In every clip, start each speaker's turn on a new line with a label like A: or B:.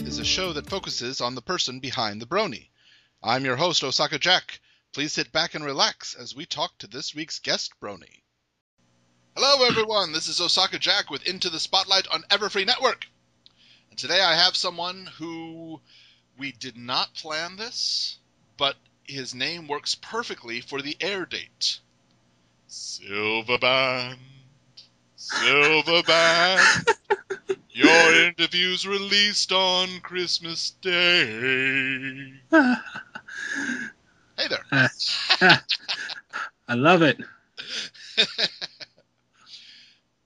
A: is a show that focuses on the person behind the brony. I'm your host, Osaka Jack. Please sit back and relax as we talk to this week's guest brony. Hello, everyone. This is Osaka Jack with Into the Spotlight on Everfree Network. And today I have someone who we did not plan this, but his name works perfectly for the air date. Silverband, Silverband, your interview's released on Christmas Day. Hey there.
B: I love it.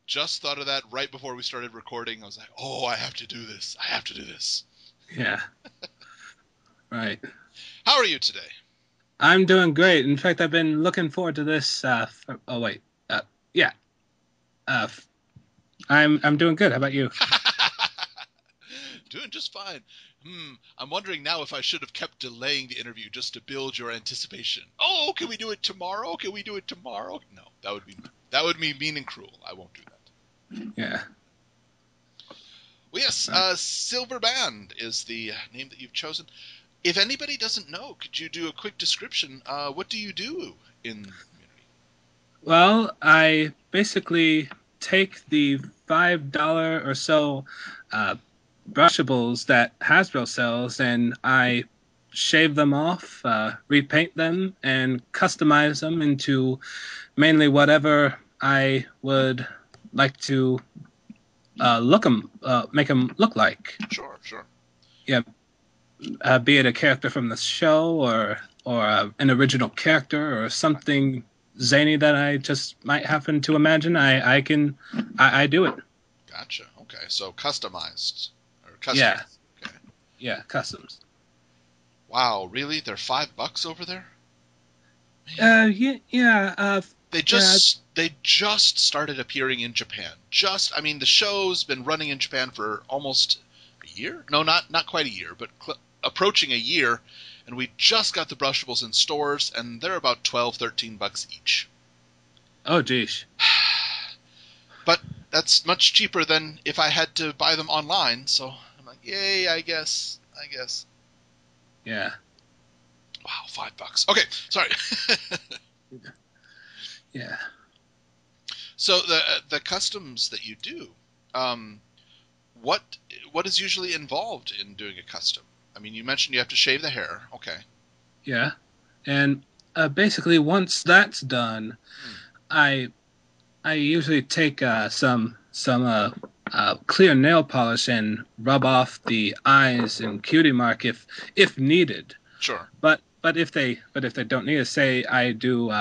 A: Just thought of that right before we started recording. I was like, oh, I have to do this. I have to do this.
B: Yeah. Right.
A: How are you today?
B: I'm doing great. In fact, I've been looking forward to this. Yeah. I'm doing good. How about you?
A: Doing just fine. I'm wondering now if I should have kept delaying the interview just to build your anticipation. Oh, can we do it tomorrow? Can we do it tomorrow? No, that would be mean and cruel. I won't do that.
B: Yeah.
A: Well, yes, Silver Band is the name that you've chosen. If anybody doesn't know, could you do a quick description? What do you do in the community?
B: Well, I basically take the $5 or so brushables that Hasbro sells, and I shave them off, repaint them, and customize them into mainly whatever I would like to make them look like.
A: Sure.
B: Yeah, be it a character from the show or an original character or something zany that I just might happen to imagine. I do it.
A: Gotcha. Okay, so customized or custom.
B: Yeah.
A: Okay.
B: Yeah, customs.
A: Wow, really? They're $5 over there?
B: Yeah.
A: They just started appearing in Japan. The show's been running in Japan for almost a year. No, not quite a year, but approaching a year. And we just got the brushables in stores, and they're about $12-13 each.
B: Oh, geez.
A: But that's much cheaper than if I had to buy them online. So I'm like, yay! I guess.
B: Yeah.
A: Wow, $5. Okay, sorry.
B: Yeah.
A: So the customs that you do, what is usually involved in doing a custom? I mean, you mentioned you have to shave the hair. Okay.
B: Yeah. And basically, once that's done, I usually take some clear nail polish and rub off the eyes and cutie mark if needed.
A: Sure.
B: But if they don't need it, say I do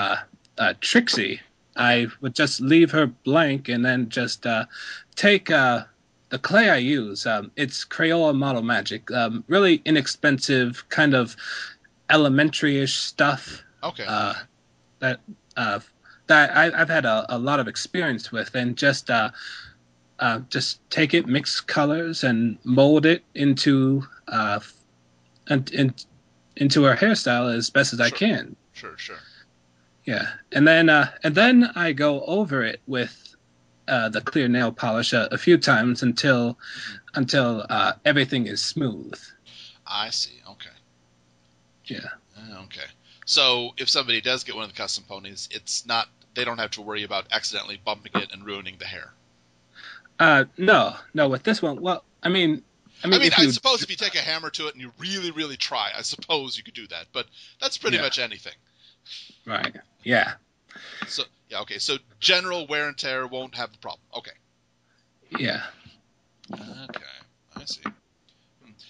B: Trixie, I would just leave her blank and then just take the clay I use. It's Crayola Model Magic, really inexpensive, kind of elementary-ish stuff.
A: Okay.
B: That I've had a lot of experience with, and just take it, mix colors, and mold it into into her hairstyle as best as I can.
A: Sure.
B: Yeah, and then I go over it with the clear nail polish a few times until everything is smooth.
A: I see. Okay.
B: Yeah.
A: Okay. So if somebody does get one of the custom ponies, they don't have to worry about accidentally bumping it and ruining the hair.
B: No. With this one, well, I
A: suppose if you take a hammer to it and you really, really try, I suppose you could do that. But that's pretty much anything.
B: Right. Yeah.
A: So yeah. Okay. So general wear and tear won't have the problem. Okay.
B: Yeah.
A: Okay. I see.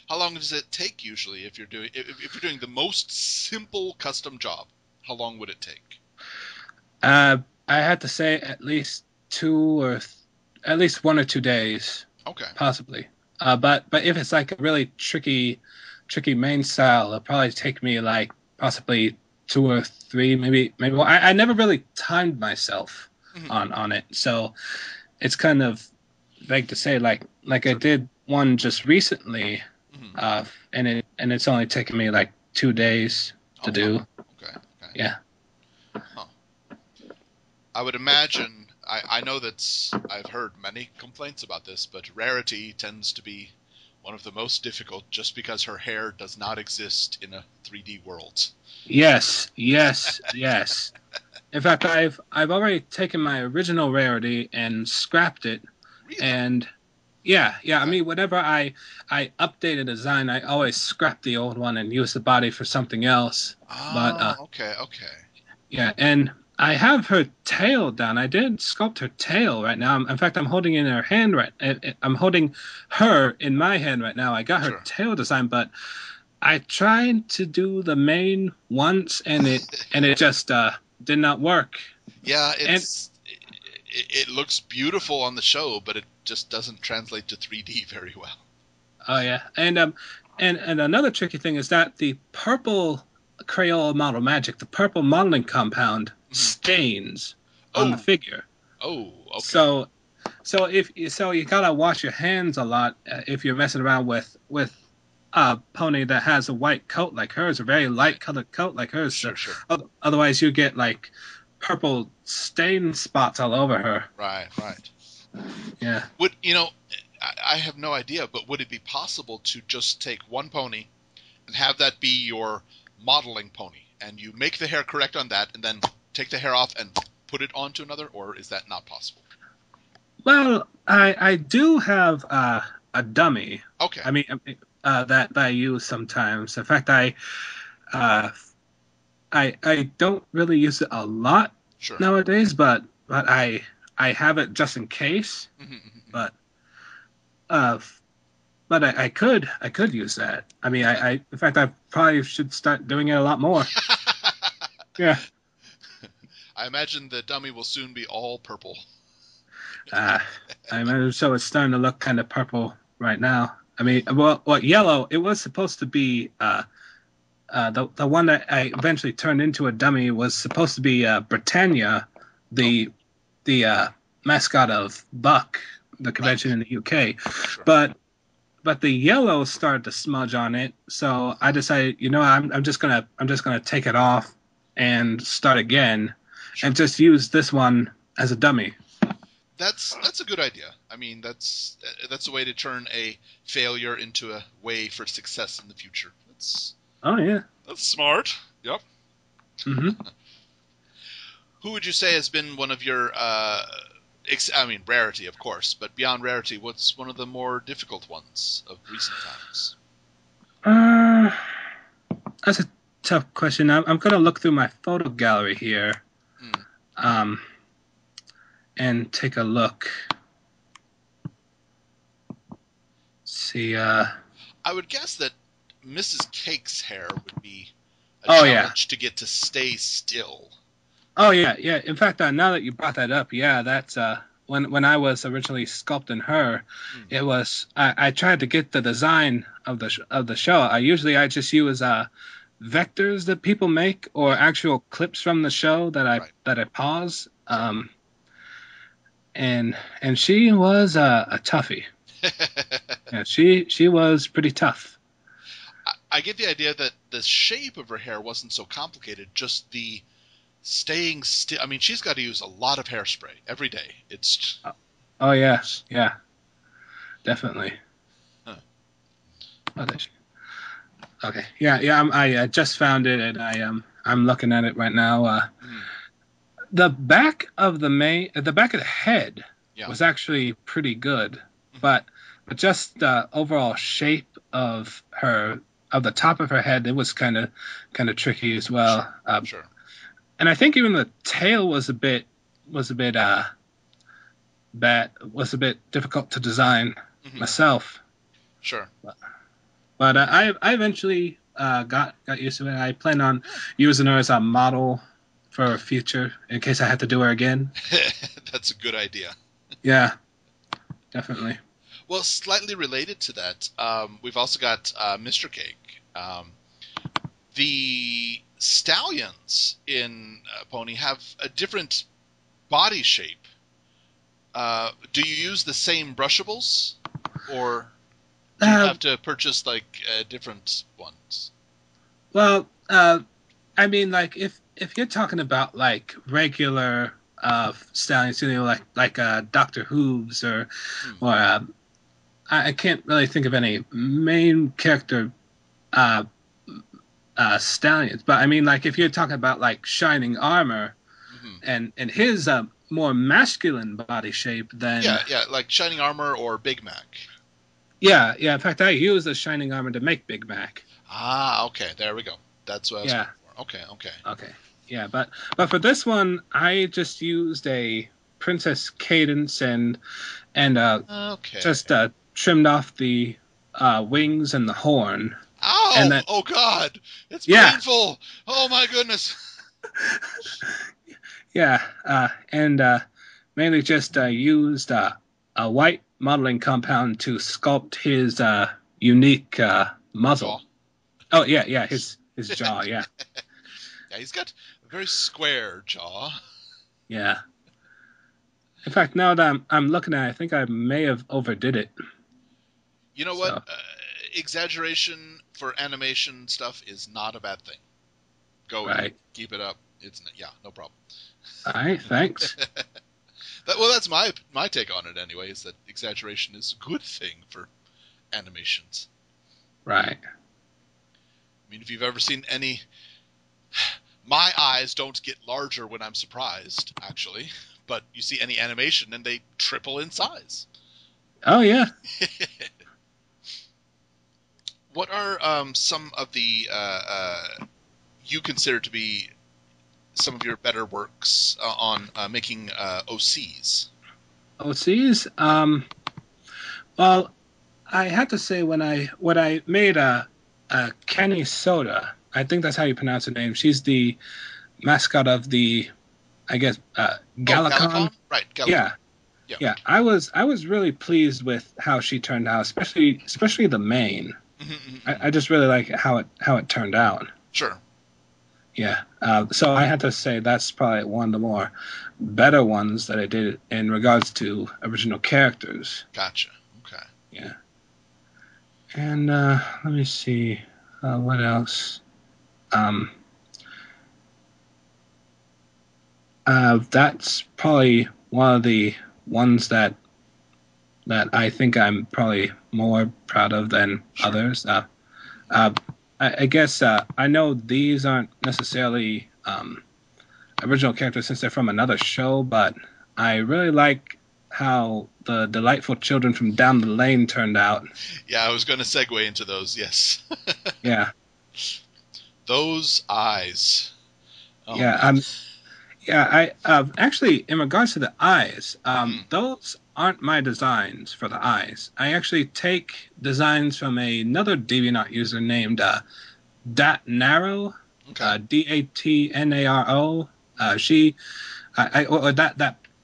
A: How long does it take usually if you're doing the most simple custom job? How long would it take?
B: I had to say at least 1 or 2 days. Okay. Possibly. But if it's like a really tricky main style, it'll probably take me like possibly 2 or 3, maybe. Well, I never really timed myself on it, so it's kind of vague to say. Like I did one just recently, and it's only taken me like 2 days to do.
A: Wow. Okay.
B: Yeah.
A: Huh. I would imagine. I know that I've heard many complaints about this, but rarity tends to be One of the most difficult, just because her hair does not exist in a 3D world.
B: Yes. In fact, I've already taken my original rarity and scrapped it.
A: Really?
B: And yeah. I mean, whenever I update a design, I always scrap the old one and use the body for something else.
A: Oh, okay.
B: Yeah, and I have her tail done. I did sculpt her tail right now. In fact, I'm holding in her hand I'm holding her in my hand right now. I got her tail design, but I tried to do the mane once, and it just did not work.
A: Yeah, it looks beautiful on the show, but it just doesn't translate to 3D very well.
B: Oh yeah, and another tricky thing is that the purple Crayola Model Magic, the purple modeling compound, stains on the figure.
A: Oh, okay.
B: So you gotta wash your hands a lot if you're messing around with a pony that has a white coat like hers, a very light colored coat like hers.
A: Sure.
B: Otherwise, you get like purple stain spots all over her.
A: Right.
B: Yeah.
A: I have no idea, but would it be possible to just take one pony and have that be your modeling pony, and you make the hair correct on that, and then take the hair off and put it onto another, or is that not possible?
B: Well, I do have a dummy.
A: Okay.
B: I mean, that I use sometimes. In fact, I don't really use it a lot nowadays, but I have it just in case. But I could use that. I mean, in fact, I probably should start doing it a lot more. Yeah.
A: I imagine the dummy will soon be all purple.
B: I imagine so. It's starting to look kind of purple right now. I mean, well, yellow. It was supposed to be the one that I eventually turned into a dummy was supposed to be Britannia, the mascot of Buck, the convention in the UK, but the yellow started to smudge on it, so I decided, I'm just gonna take it off and start again, and just use this one as a dummy.
A: That's a good idea. I mean, that's a way to turn a failure into a way for success in the future. That's smart. Yep.
B: Mm-hmm.
A: Who would you say has been one of your rarity, of course, but beyond rarity, what's one of the more difficult ones of recent times?
B: That's a tough question. I'm going to look through my photo gallery here, and take a look. See. I
A: would guess that Mrs. Cake's hair would be a challenge to get to stay still.
B: Oh yeah. In fact, now that you brought that up, that's when I was originally sculpting her, it was I tried to get the design of the show. I just use vectors that people make or actual clips from the show that I pause. And she was a toughie. Yeah, she was pretty tough.
A: I get the idea that the shape of her hair wasn't so complicated, just the staying still. I mean, she's got to use a lot of hairspray every day. It's
B: yeah, definitely. Huh. Okay, I just found it, and I'm looking at it right now. The back of the head was actually pretty good, but just the overall shape of the top of her head, it was kind of tricky as well.
A: Sure.
B: And I think even the tail was a bit difficult to design myself.
A: Sure.
B: But I eventually got used to it. I plan on using her as a model for a future in case I have to do her again.
A: That's a good idea.
B: Yeah, definitely.
A: Well, slightly related to that, we've also got Mr. Cake. The stallions in Pony have a different body shape. Do you use the same brushables, or do you have to purchase different ones?
B: Well, I mean, if you're talking about regular stallions, like Dr. Hooves or I can't really think of any main character uh, stallions, but I mean, like if you're talking about like Shining Armor and his more masculine body shape, then
A: yeah, like Shining Armor or Big Mac.
B: Yeah. In fact, I use the Shining Armor to make Big Mac.
A: Ah, okay, there we go. That's what I was looking for. Okay.
B: Yeah, but for this one, I just used a Princess Cadence and just trimmed off the wings and the horn.
A: Ow!
B: And then,
A: oh God, it's painful. Oh my goodness.
B: Yeah, and mainly just used a white modeling compound to sculpt his unique muzzle.
A: Jaw.
B: Oh yeah, his jaw, yeah.
A: Yeah, he's got a very square jaw.
B: Yeah. In fact, now that I'm looking at it, I think I may have overdid it.
A: You know what? Exaggeration for animation stuff is not a bad thing. Keep it up. It's no problem.
B: All right, thanks.
A: That's my take on it anyway, is that exaggeration is a good thing for animations.
B: Right.
A: I mean, if you've ever seen any... My eyes don't get larger when I'm surprised, actually. But you see any animation and they triple in size.
B: Oh, yeah.
A: What are some of the... you consider to be some of your better works on making OCs?
B: OCs? Well, I have to say when I made a Kenny Soda, I think that's how you pronounce her name. She's the mascot of the, I guess, Galacon.
A: Right, Galacon.
B: Yeah. I was really pleased with how she turned out, especially the mane. I just really like how it turned out.
A: Sure.
B: Yeah. So I had to say that's probably one of the more better ones that I did in regards to original characters.
A: Gotcha. Okay.
B: Yeah. And let me see what else. That's probably one of the ones that I think I'm probably more proud of than others. I guess I know these aren't necessarily original characters since they're from another show, but I really like how the delightful children from down the lane turned out.
A: Yeah, I was going to segue into those, yes.
B: Yeah.
A: Those eyes.
B: Oh, yeah, I actually, in regards to the eyes, those aren't my designs for the eyes. I actually take designs from another DeviantArt user named Datnaro, Datnaro.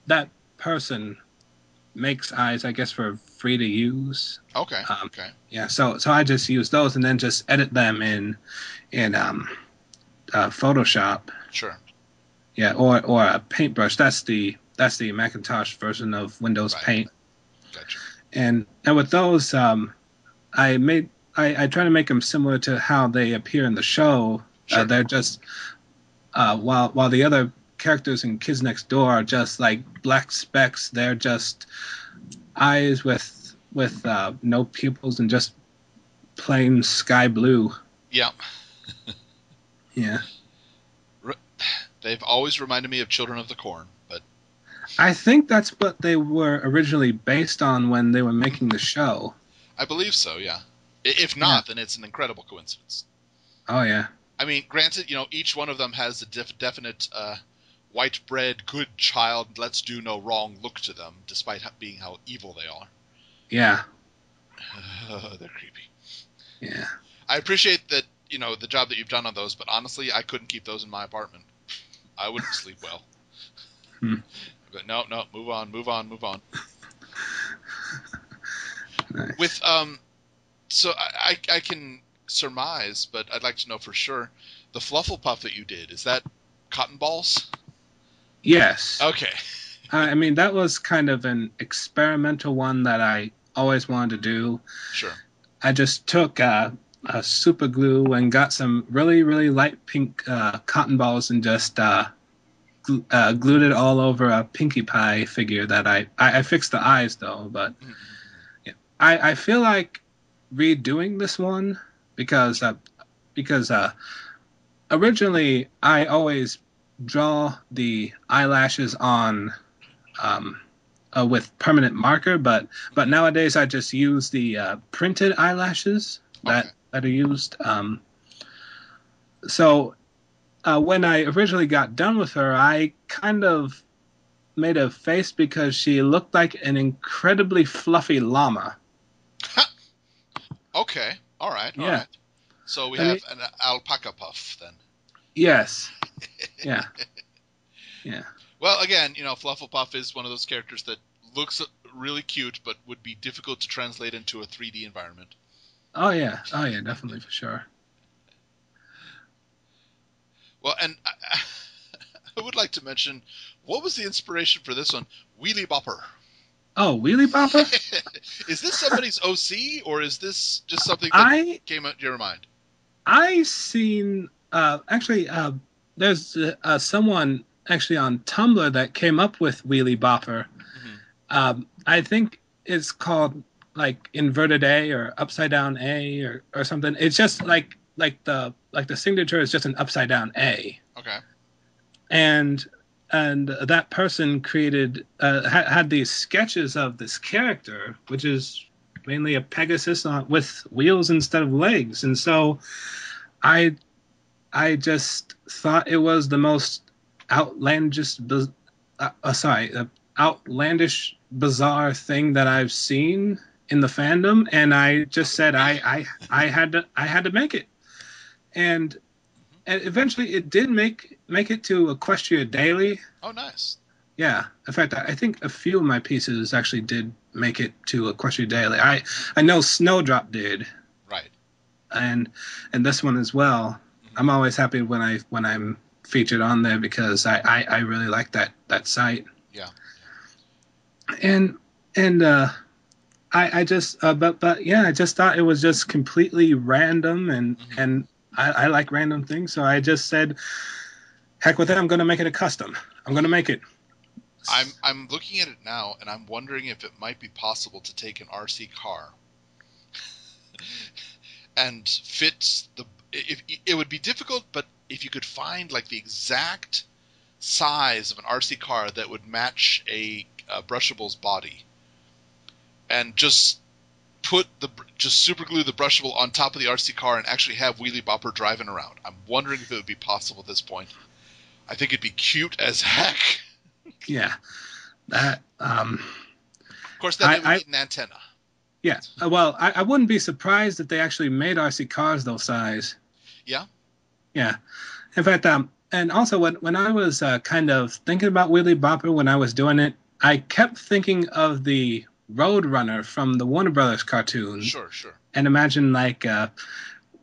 B: That person makes eyes, I guess, for free to use.
A: Okay.
B: Yeah, so I just use those and then just edit them in Photoshop.
A: Sure.
B: Yeah, or a paintbrush. That's the Macintosh version of Windows Paint.
A: Gotcha.
B: And with those, I try to make them similar to how they appear in the show. Sure. They're just while the other characters in Kids Next Door are just like black specks. They're just eyes with no pupils and just plain sky blue.
A: Yeah.
B: Yeah.
A: They've always reminded me of Children of the Corn, but
B: I think that's what they were originally based on when they were making the show.
A: I believe so, yeah. If not, then it's an incredible coincidence.
B: Oh, yeah.
A: I mean, granted, each one of them has a definite white bread, good child, let's do no wrong look to them, despite being how evil they are.
B: Yeah.
A: They're creepy.
B: Yeah.
A: I appreciate that, the job that you've done on those, but honestly, I couldn't keep those in my apartment. I wouldn't sleep well. But no, move on.
B: Nice.
A: With so I can surmise, but I'd like to know for sure. The Flufflepuff that you did, is that cotton balls?
B: Yes.
A: Okay.
B: I mean, that was kind of an experimental one that I always wanted to do.
A: Sure.
B: I just took a super glue and got some really, really light pink cotton balls and just glued it all over a Pinkie Pie figure that I fixed the eyes though, but yeah. I feel like redoing this one because originally I always draw the eyelashes on um, with permanent marker, but nowadays I just use the printed eyelashes
A: Okay.
B: that are used. So when I originally got done with her, I kind of made a face because she looked like an incredibly fluffy llama.
A: Okay. All right. All
B: Yeah,
A: right. So we
B: I mean,
A: have an alpaca puff then.
B: yes, yeah, yeah.
A: Well, again, Flufflepuff is one of those characters that looks really cute, but would be difficult to translate into a 3D environment.
B: Oh yeah, definitely for sure.
A: Well, and I would like to mention, what was the inspiration for this one? Wheelie Bopper.
B: Oh, Wheelie Bopper?
A: Is this somebody's OC, or is this just something that came into your mind?
B: I seen actually there's someone actually on Tumblr that came up with Wheelie Bopper.
A: Mm-hmm.
B: I think it's called like inverted A or upside down A or something. It's just like the signature is just an upside down A.
A: Okay.
B: And that person created had these sketches of this character, which is mainly a Pegasus with wheels instead of legs, and so I just thought it was the most outlandish, outlandish, bizarre thing that I've seen in the fandom, and I just said I had to make it, and eventually it did make it to Equestria Daily.
A: Oh, nice.
B: Yeah, in fact, I think a few of my pieces actually did make it to Equestria Daily. I know Snowdrop did,
A: right,
B: and this one as well. Mm-hmm. I'm always happy when I'm featured on there because I really like that site.
A: Yeah.
B: And I just but yeah, I just thought it was just completely random and I like random things, so I just said, heck with it, I'm going to make it a custom. I'm going to make it.
A: I'm looking at it now, and I'm wondering if it might be possible to take an RC car and fit the. If it would be difficult, but if you could find like the exact size of an RC car that would match a Brushable's body, and just super glue the Brushable on top of the RC car and actually have Wheelie Bopper driving around. I'm wondering if it would be possible at this point. I think it'd be cute as heck.
B: Yeah, that. Of
A: course, then it would need an antenna.
B: Yeah, well, I wouldn't be surprised if they actually made RC cars those size.
A: Yeah.
B: Yeah, in fact, and also when I was kind of thinking about Wheelie Bopper when I was doing it, I kept thinking of the Roadrunner from the Warner Brothers cartoon.
A: Sure.
B: And imagine like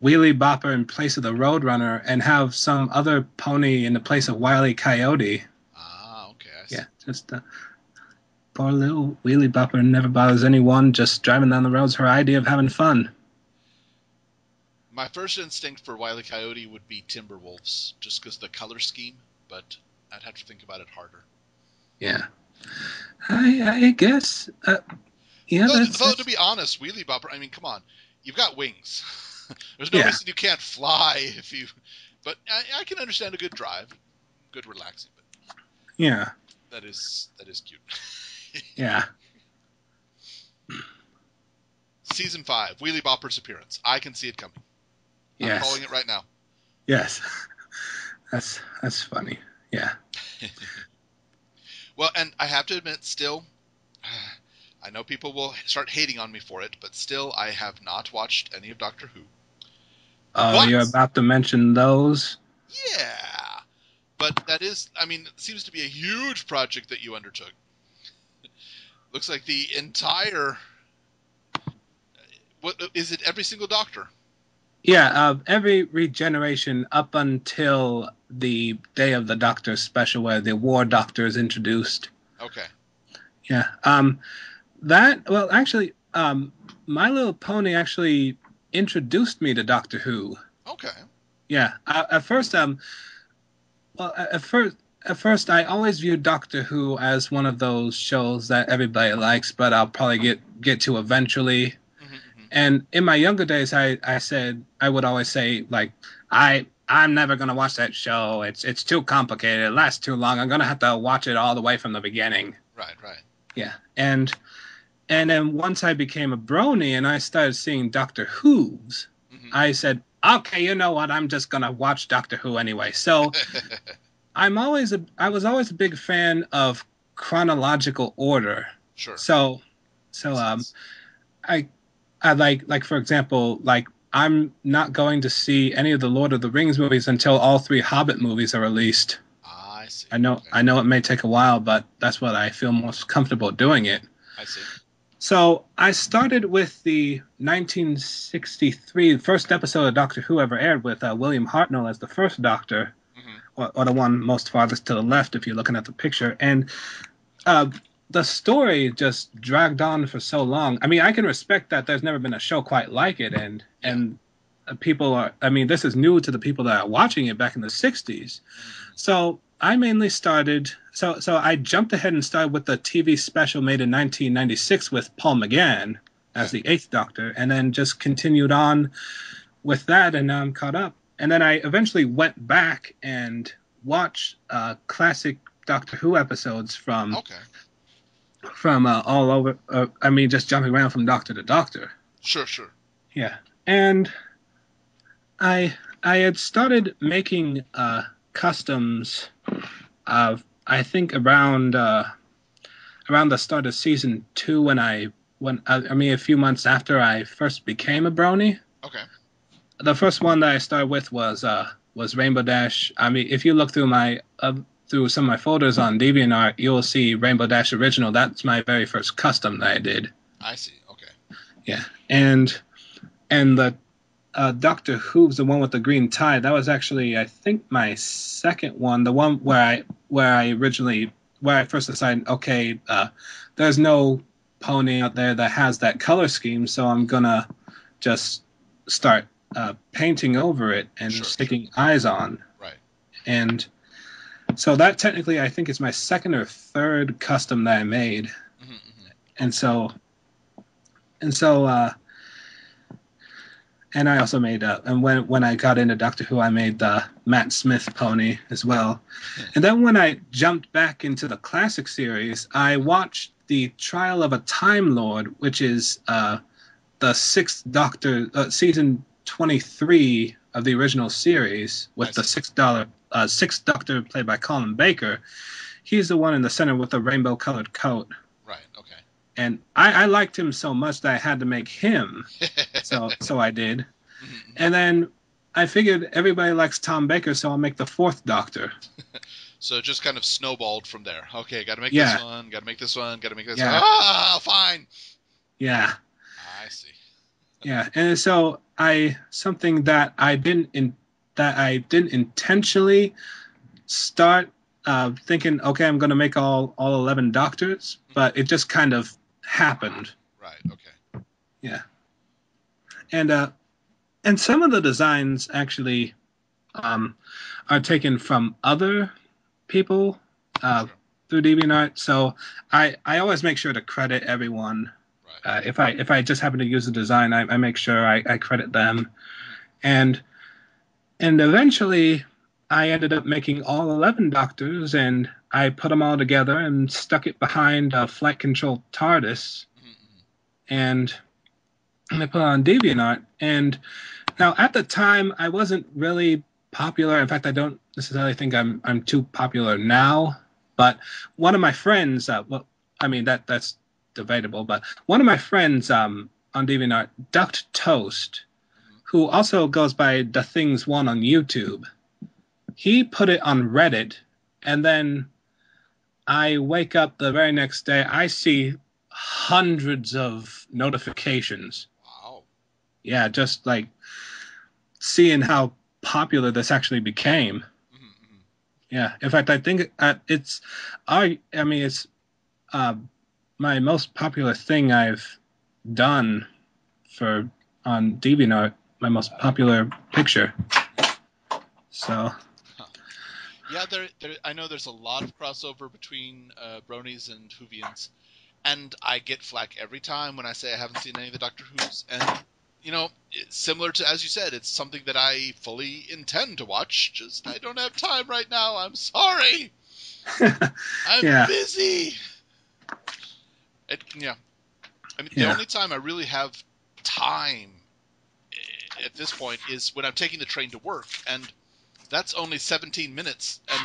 B: Wheelie Bopper in place of the Roadrunner and have some other pony in the place of Wile E. Coyote.
A: Ah, okay. I see.
B: Yeah, just poor little Wheelie Bopper never bothers anyone, just driving down the road's her idea of having fun.
A: My first instinct for Wile E. Coyote would be Timberwolves, just because the color scheme, but I'd have to think about it harder.
B: Yeah. I guess. Yeah,
A: though, to be honest, Wheelie Bopper, I mean, come on. You've got wings. There's no reason you can't fly if you... But I can understand a good drive. Good relaxing. But
B: yeah.
A: That is cute.
B: Yeah.
A: Season 5, Wheelie Bopper's appearance. I can see it coming.
B: Yes.
A: I'm calling it right now.
B: Yes. That's funny. Yeah.
A: Well, and I have to admit, still, I know people will start hating on me for it, but still, I have not watched any of Doctor Who.
B: Oh, you're about to mention those?
A: Yeah. But that is, I mean, it seems to be a huge project that you undertook. Looks like the entire... What is it? Every single Doctor?
B: Yeah, every regeneration up until the Day of the Doctor special where the War Doctor is introduced.
A: Okay.
B: Yeah. Actually, My Little Pony actually introduced me to Doctor Who.
A: Okay.
B: Yeah. At first, at first I always viewed Doctor Who as one of those shows that everybody likes, but I'll probably get to eventually.
A: Mm-hmm.
B: And in my younger days, I said I would always say like I'm never gonna watch that show. It's too complicated. It lasts too long. I'm gonna have to watch it all the way from the beginning.
A: Right, right.
B: Yeah, and then once I became a brony and I started seeing Doctor Who's,
A: Mm-hmm.
B: I said, okay, you know what? I'm just gonna watch Doctor Who anyway. So I was always a big fan of chronological order.
A: Sure.
B: So I I like for example, like I'm not going to see any of the Lord of the Rings movies until all 3 Hobbit movies are released.
A: I see.
B: I know it may take a while, but that's what I feel most comfortable doing it.
A: I see.
B: So I started with the 1963 first episode of Doctor Who ever aired with William Hartnell as the first Doctor, or the one most farthest to the left if you're looking at the picture. And the story just dragged on for so long. I mean, I can respect that there's never been a show quite like it, and people are. I mean, this is new to the people that are watching it back in the 60s. So I mainly started. So I jumped ahead and started with the TV special made in 1996 with Paul McGann as the 8th Doctor, and then just continued on with that, and now I'm caught up. And then I eventually went back and watched classic Doctor Who episodes from all over. I mean, just jumping around from Doctor to Doctor.
A: Sure.
B: Yeah, and I had started making customs of I think around the start of season 2 when I mean a few months after I first became a brony.
A: Okay.
B: The first one that I started with was Rainbow Dash. I mean, if you look through through some of my folders on DeviantArt, you'll see Rainbow Dash Original. That's my very first custom that I did.
A: I see. Okay.
B: Yeah, and the Doctor Who's the one with the green tie. That was actually, I think, my second one. The one where I first decided, okay, there's no pony out there that has that color scheme, so I'm gonna just start painting over it and sticking eyes on.
A: Right.
B: And so that technically, I think, is my second or third custom that I made. And I also made and when I got into Doctor Who, I made the Matt Smith pony as well. And then when I jumped back into the classic series, I watched the Trial of a Time Lord, which is the 6th Doctor, season 23 of the original series, with the sixth Doctor played by Colin Baker. He's the one in the center with the rainbow-colored coat.
A: Right. Okay.
B: And I liked him so much that I had to make him. So I did. And then I figured everybody likes Tom Baker, so I'll make the 4th Doctor.
A: So it just kind of snowballed from there. Okay, got to make this one, got to make this one, got to make this one. Fine.
B: Yeah.
A: I see.
B: Yeah, and so something that I didn't intentionally start thinking, okay, I'm going to make all 11 Doctors, but it just kind of happened.
A: Right. Okay.
B: Yeah. And some of the designs actually are taken from other people through DeviantArt. So I always make sure to credit everyone. Right. If I just happen to use a design, I make sure I credit them. And eventually I ended up making all 11 Doctors, and I put them all together and stuck it behind a flight control TARDIS. And I put it on DeviantArt. And now at the time, I wasn't really popular. In fact, I don't necessarily think I'm too popular now. But one of my friends, that's debatable, but one of my friends on DeviantArt, Ducked Toast, who also goes by The Things One on YouTube, he put it on Reddit, and then I wake up the very next day, I see hundreds of notifications.
A: Wow.
B: Yeah, just like seeing how popular this actually became. Yeah, in fact, I think it's my most popular thing I've done on DeviantArt, my most popular picture. So,
A: Yeah, I know there's a lot of crossover between bronies and Whovians, and I get flack every time when I say I haven't seen any of the Doctor Who's. And it's similar to, as you said, it's something that I fully intend to watch. Just I don't have time right now. I'm sorry. I'm busy. Yeah. I mean, the only time I really have time at this point is when I'm taking the train to work, and that's only 17 minutes. And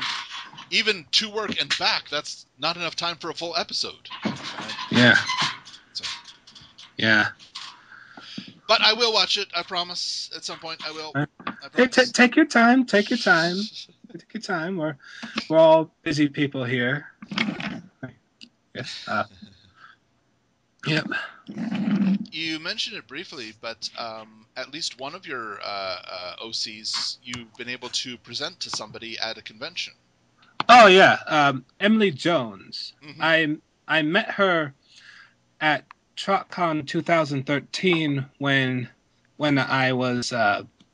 A: even to work and back, that's not enough time for a full episode. So.
B: Yeah.
A: But I will watch it. I promise. At some point, I will.
B: Hey, take your time. Take your time. Take your time. We're all busy people here. Yes. Yep.
A: You mentioned it briefly, but at least one of your OCs you've been able to present to somebody at a convention.
B: Oh yeah, Emily Jones. Mm-hmm. I met her at TrotCon 2013 when I was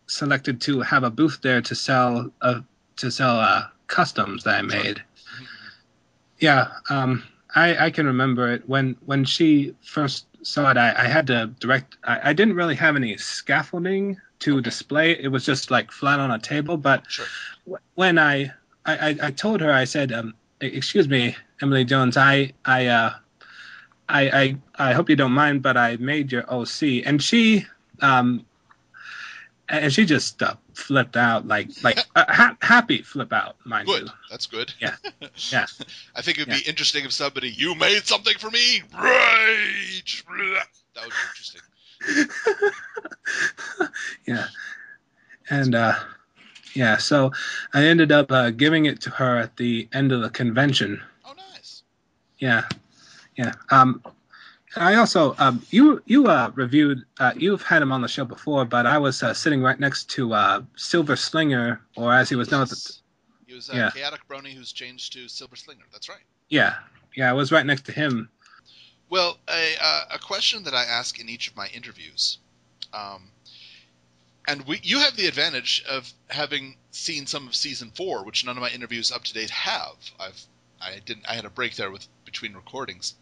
B: selected to have a booth there to sell customs that I made. Mm-hmm. Yeah, I can remember it when she first saw it. I had to direct. I didn't really have any scaffolding to display. It was just like flat on a table. But when I told her, I said, "Excuse me, Emily Jones. I hope you don't mind, but I made your OC," and she just flipped out, like happy flip out, mind you.
A: That's good.
B: Yeah.
A: I think it'd be interesting if somebody, you made something for me, rage. That would be interesting.
B: Yeah, and so I ended up giving it to her at the end of the convention.
A: Oh, nice.
B: Yeah. I also you reviewed you've had him on the show before, but I was sitting right next to Silver Slinger, or as he was known.
A: He was a chaotic brony who's changed to Silver Slinger. That's right.
B: Yeah, I was right next to him.
A: Well, a question that I ask in each of my interviews, and you have the advantage of having seen some of season 4, which none of my interviews up to date have. I had a break there between recordings.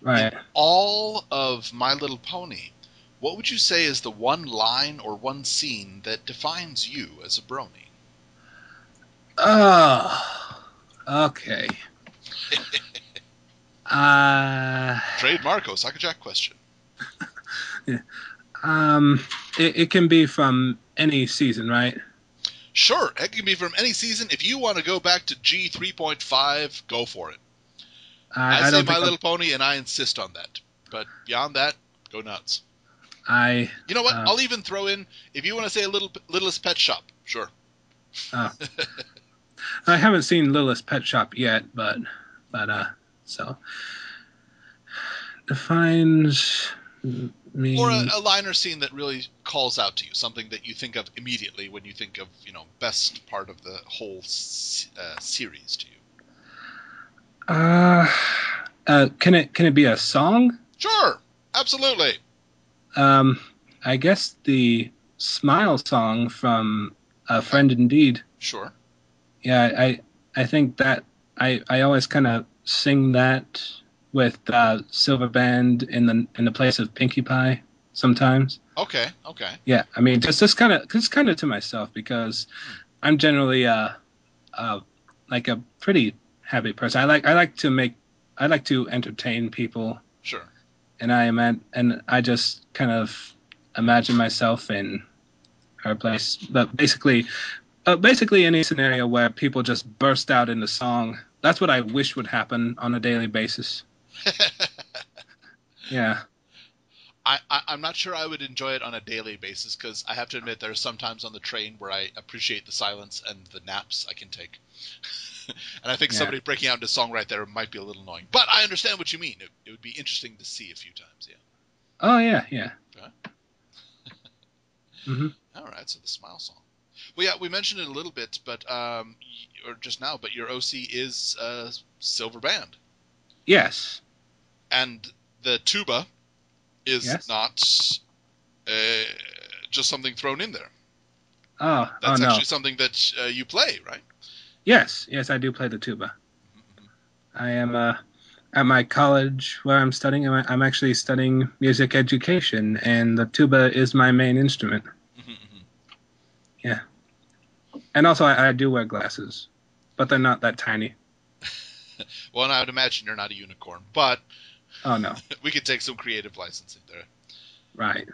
B: Right.
A: In all of My Little Pony, what would you say is the one line or one scene that defines you as a brony?
B: Oh, okay.
A: Trademark Osaka Jack question.
B: It can be from any season, right?
A: Sure, it can be from any season. If you want to go back to G 3.5, go for it. I say My Little Pony, and I insist on that. But beyond that, go nuts. You know what? I'll even throw in, if you want to say Littlest Pet Shop, sure.
B: I haven't seen Littlest Pet Shop yet, but so defines me.
A: Or a liner scene that really calls out to you, something that you think of immediately when you think of, best part of the whole series to you.
B: Can it be a song?
A: Sure, absolutely.
B: I guess the Smile song from A Friend Indeed.
A: Sure.
B: Yeah, I think that I always kind of sing that with Silver Band in the place of Pinkie Pie sometimes.
A: Okay.
B: Yeah, I mean just kind of to myself, because I'm generally like a pretty happy person. I like to entertain people.
A: Sure.
B: And I just kind of imagine myself in her place. But basically any scenario where people just burst out into song. That's what I wish would happen on a daily basis. Yeah.
A: I'm not sure I would enjoy it on a daily basis, because I have to admit there are some times on the train where I appreciate the silence and the naps I can take. And I think somebody breaking out into song right there might be a little annoying. But I understand what you mean. It would be interesting to see a few times, yeah.
B: Oh, yeah.
A: Okay.
B: Mm-hmm.
A: All right, so the Smile song. Well, yeah, we mentioned it a little bit, but or just now, but your OC is Silver Band.
B: Yes.
A: And the tuba is not just something thrown in there.
B: That's
A: actually something that you play, right?
B: Yes, I do play the tuba.
A: Mm-hmm.
B: I am at my college where I'm studying. I'm actually studying music education, and the tuba is my main instrument.
A: Mm-hmm.
B: Yeah, and also I do wear glasses, but they're not that tiny.
A: Well, and I would imagine you're not a unicorn, but
B: Oh no,
A: we could take some creative licensing there.
B: right.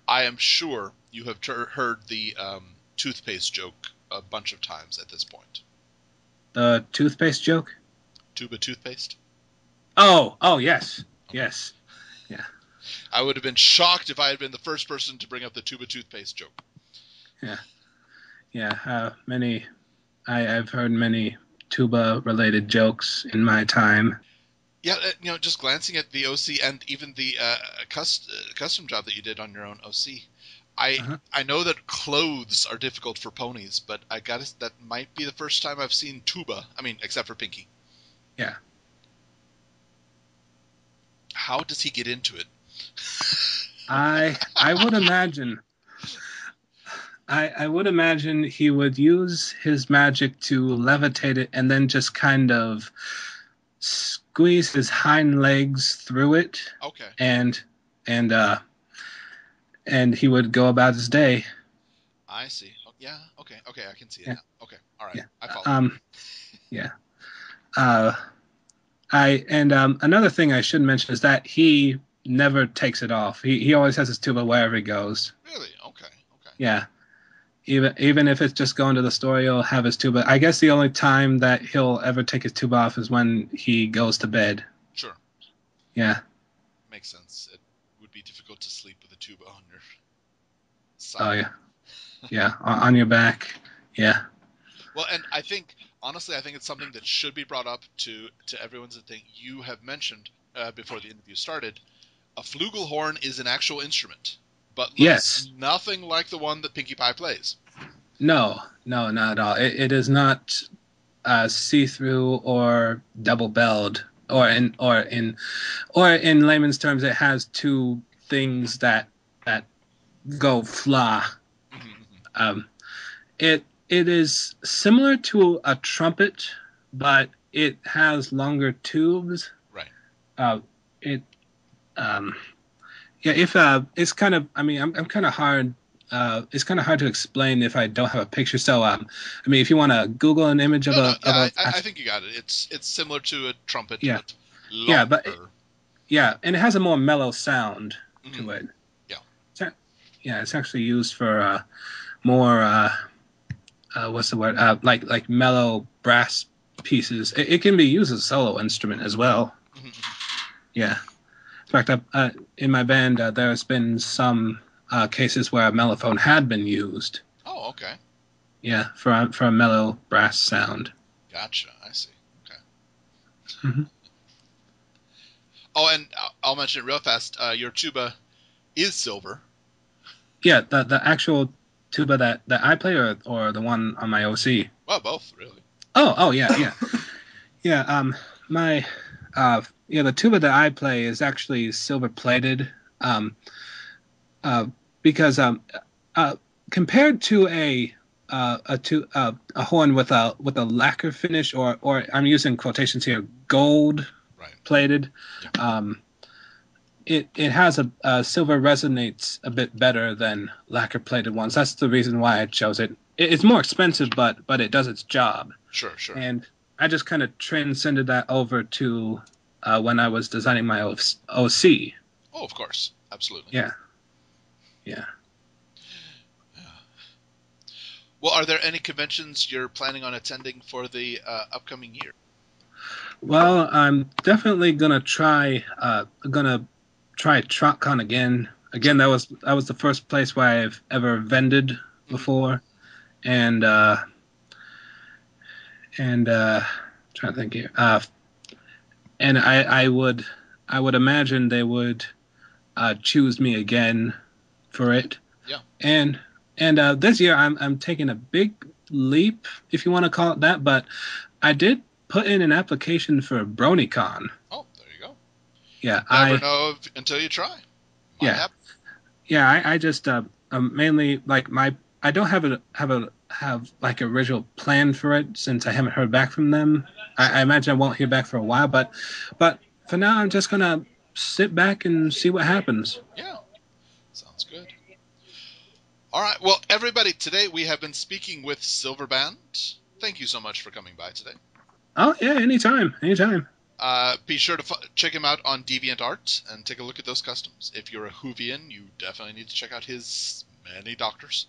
A: I am sure you have heard the toothpaste joke a bunch of times at this point.
B: The toothpaste joke?
A: Tuba toothpaste?
B: Oh, yes. Yes. Yeah.
A: I would have been shocked if I had been the first person to bring up the tuba toothpaste joke.
B: Yeah. Yeah. I've heard many tuba related jokes in my time.
A: Yeah, just glancing at the OC and even the custom job that you did on your own OC, I know that clothes are difficult for ponies, but that might be the first time I've seen tuba. I mean, except for Pinky.
B: Yeah.
A: How does he get into it?
B: I would imagine. I would imagine he would use his magic to levitate it and then just kind of squeeze his hind legs through it.
A: Okay.
B: And he would go about his day.
A: I see. Oh, yeah. Okay. I can see it
B: Yeah.
A: now. Okay. All right.
B: Yeah.
A: I follow.
B: Yeah. Another thing I should mention is that he never takes it off. He always has his tuba wherever he goes.
A: Really? Okay.
B: Yeah. Even if it's just going to the store, he'll have his tuba. I guess the only time that he'll ever take his tuba off is when he goes to bed.
A: Sure.
B: Yeah.
A: Makes sense. It would be difficult to sleep with a tuba on your side.
B: Oh yeah. Yeah, on your back. Yeah.
A: Well, and honestly, I think it's something that should be brought up to everyone's thing. You have mentioned before the interview started, a flugelhorn is an actual instrument, but looks nothing like the one that Pinkie Pie plays.
B: No, not at all. It is not see-through or double-belled, or in layman's terms, it has two things that go fla.
A: Mm-hmm.
B: It is similar to a trumpet, but it has longer tubes.
A: Right.
B: It's kind of. I mean, I'm kind of hard. It's kind of hard to explain if I don't have a picture. So, I mean, if you want to Google an image of
A: I think you got it. It's similar to a trumpet.
B: Yeah.
A: But
B: and it has a more mellow sound to it.
A: Yeah.
B: It's actually used for more. What's the word? Like mellow brass pieces. It can be used as a solo instrument as well.
A: Mm-hmm.
B: Yeah. In fact, in my band, there's been some cases where a mellophone had been used.
A: Oh, okay.
B: Yeah, for a mellow brass sound.
A: Gotcha. I see. Okay.
B: Mm-hmm.
A: Oh, and I'll mention it real fast. Your tuba is silver.
B: Yeah, the actual tuba that I play, or the one on my OC.
A: Well, both really.
B: Oh yeah. Yeah. The tuba that I play is actually silver plated. Because compared to a horn with a lacquer finish, or I'm using quotations here, gold plated. Yeah. It has a silver resonates a bit better than lacquer plated ones. That's the reason why I chose it. It's more expensive, but it does its job.
A: Sure.
B: And I just kind of transcended that over to when I was designing my OC.
A: Oh, of course, absolutely.
B: Yeah.
A: Well, are there any conventions you're planning on attending for the upcoming year?
B: Well, I'm definitely gonna try TrotCon again. Again, that was the first place where I've ever vended before, and trying to think here. And I would imagine they would choose me again for it.
A: Yeah.
B: And this year I'm taking a big leap, if you want to call it that. But I did put in an application for BronyCon.
A: Oh, there you go.
B: Yeah.
A: Never know until you try.
B: I just mainly like I don't have have like a original plan for it since I haven't heard back from them. I imagine I won't hear back for a while, but for now I'm just gonna sit back and see what happens.
A: Yeah, sounds good. All right, well, everybody, today we have been speaking with Silverband. Thank you so much for coming by today.
B: Oh yeah, anytime.
A: Be sure to check him out on DeviantArt and take a look at those customs. If you're a Whovian, you definitely need to check out his many doctors.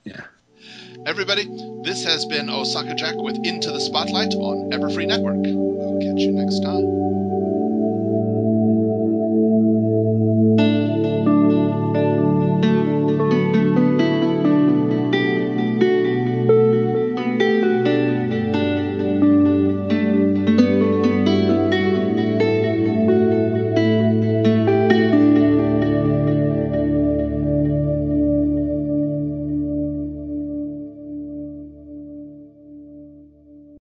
B: Yeah.
A: Everybody, this has been Osaka Jack with Into the Spotlight on Everfree Network. We'll catch you next time.